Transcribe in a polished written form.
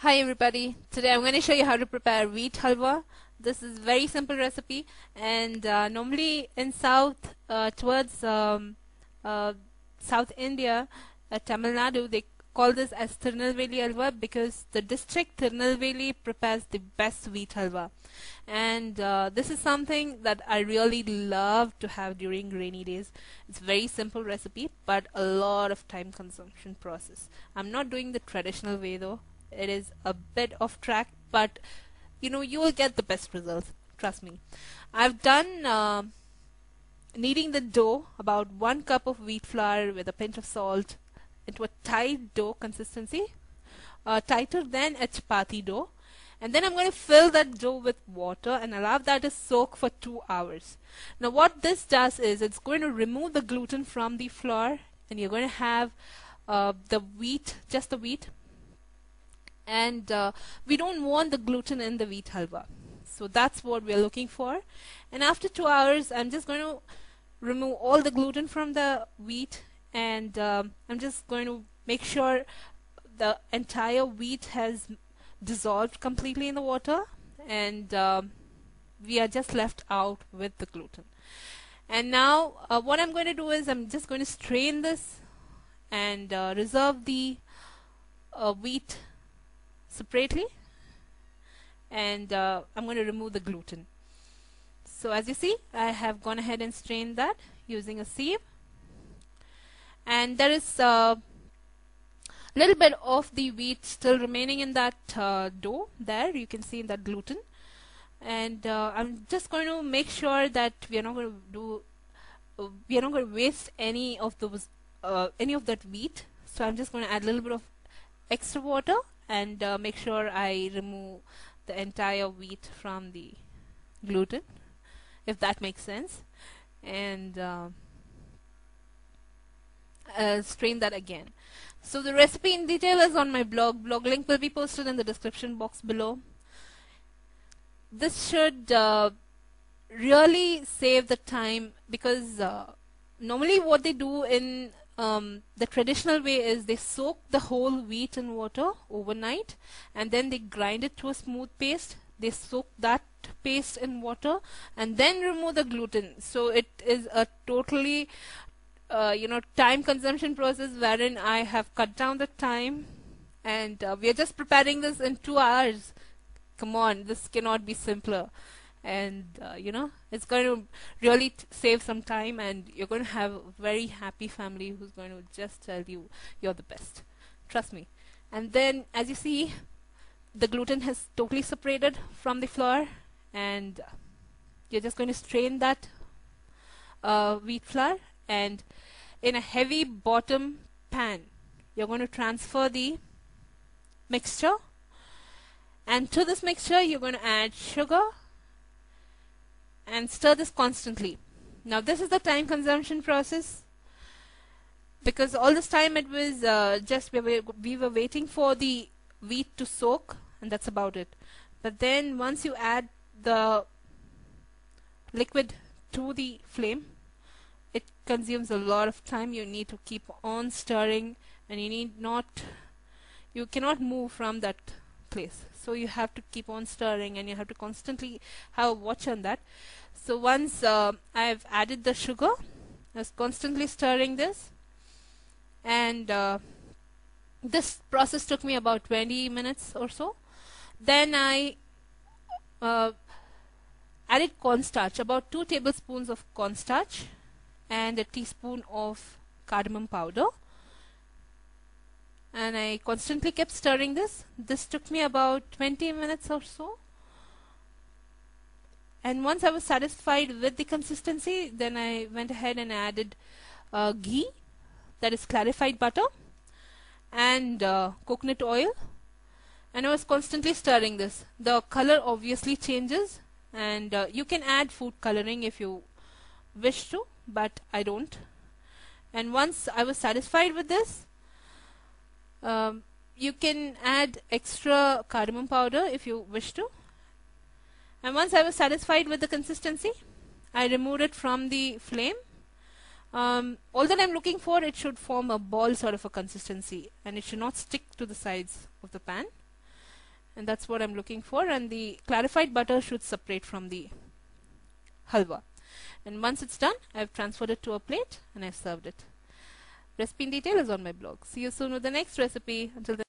Hi everybody, today I'm going to show you how to prepare wheat halwa. This is very simple recipe, and normally in towards uh, South India, Tamil Nadu, they call this as Tirunelveli Halwa because the district Tirunelveli prepares the best wheat halwa. And this is something that I really love to have during rainy days. It's very simple recipe but a lot of time consumption process. I'm not doing the traditional way though. It is a bit off track, but you will get the best results, trust me. I've done kneading the dough, about 1 cup of wheat flour with a pinch of salt, into a tight dough consistency, tighter than a chapati dough. And then I'm going to fill that dough with water and allow that to soak for 2 hours. Now what this does is it's going to remove the gluten from the flour, and you're going to have the wheat, just the wheat. And we don't want the gluten in the wheat halwa, so that's what we're looking for. And after 2 hours I'm just going to remove all the gluten from the wheat, and I'm just going to make sure the entire wheat has dissolved completely in the water, and we are just left out with the gluten. And now what I'm going to do is I'm just going to strain this and reserve the wheat separately, and I'm going to remove the gluten. So as you see, I have gone ahead and strained that using a sieve, and there is a little bit of the wheat still remaining in that dough. There you can see in that gluten, and I'm just going to make sure that we are not going to waste any of that wheat. So I'm just going to add a little bit of extra water and make sure I remove the entire wheat from the gluten, if that makes sense, and strain that again. So the recipe in detail is on my blog. Blog link will be posted in the description box below. This should really save the time, because normally what they do in the traditional way is they soak the whole wheat in water overnight, and then they grind it to a smooth paste. They soak that paste in water and then remove the gluten. So it is a totally time consumption process, wherein I have cut down the time, and we are just preparing this in 2 hours. Come on, this cannot be simpler. And it's going to really save some time, and you're going to have a very happy family who's going to just tell you you're the best, trust me. And then as you see, the gluten has totally separated from the flour, and you're just going to strain that wheat flour, and in a heavy bottom pan you're going to transfer the mixture, and to this mixture you're going to add sugar and stir this constantly. Now this is the time consumption process, because all this time it was just we were waiting for the wheat to soak, and that's about it. But then once you add the liquid to the flame, it consumes a lot of time. You need to keep on stirring, and you cannot move from that place. So you have to keep on stirring, and you have to constantly have a watch on that. So once I've added the sugar, I was constantly stirring this, and this process took me about 20 minutes or so. Then I added cornstarch, about 2 tablespoons of cornstarch, and a teaspoon of cardamom powder, and I constantly kept stirring this. This took me about 20 minutes or so. And once I was satisfied with the consistency, then I went ahead and added ghee, that is clarified butter, and coconut oil, and I was constantly stirring this. The color obviously changes, and you can add food coloring if you wish to, but I don't. And once I was satisfied with this, you can add extra cardamom powder if you wish to. And once I was satisfied with the consistency, I removed it from the flame. All that I'm looking for, it should form a ball sort of a consistency, and it should not stick to the sides of the pan. and that's what I'm looking for, and the clarified butter should separate from the halwa. And once it's done, I've transferred it to a plate and I've served it. Recipe in detail is on my blog. See you soon with the next recipe. Until then.